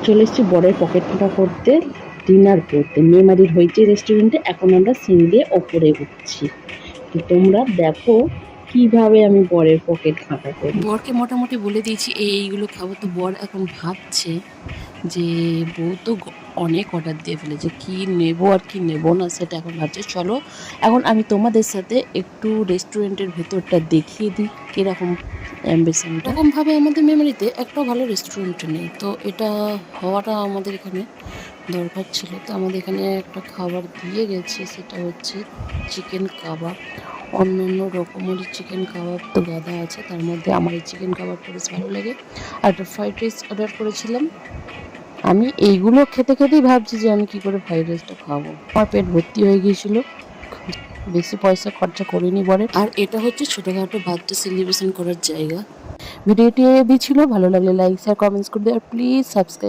চলে এসেছি বরের পকেট ফাঁকা করতে, ডিনার করতে মেমারির হইচই রেস্টুরেন্টে। এখন আমরা সিঁড়ি দিয়ে ওপরে উঠছি। তো তোমরা দেখো কিভাবে আমি বরের পকেট ফাঁকা করি। বরকে মোটামুটি বলে দিয়েছি এইগুলো খাবো, তো বর এখন ভাবছে যে বউ তো অনেক অর্ডার দিয়ে ফেলেছে, কি নেব আর কি নেব না সেটা এখন ভাবছে। চলো এখন আমি তোমাদের সাথে একটু রেস্টুরেন্টের ভেতরটা দেখিয়ে দিই কীরকম অ্যাম্বিশনটা। এরকমভাবে আমাদের মেমোরিতে একটাও ভালো রেস্টুরেন্ট নেই, তো এটা হওয়াটা আমাদের এখানে দরকার ছিল। তো আমাদের এখানে একটা খাবার দিয়ে গেছে, সেটা হচ্ছে চিকেন কাবাব। অন্যান্য রকমের চিকেন কাবাব তো গাদা আছে, তার মধ্যে আমার এই চিকেন কাবাবটা বেশ ভালো লাগে। আর একটা ফ্রাইড রাইস অর্ডার করেছিলাম। আমি এইগুলো খেতে খেতেই ভাবছি যে আমি কি করে ফ্রাইড রাইসটা খাবো। আমার পেট ভর্তি হয়ে গিয়েছিল, বেশি পয়সা খরচা করিনি বলে। আর এটা হচ্ছে ছোটোখাটো বার্থডে সেলিব্রেশন করার জায়গা। ভিডিওটি ছিল, ভালো লাগলে লাইক শেয়ার কমেন্টস করে দেবে আর প্লিজ সাবস্ক্রাইব।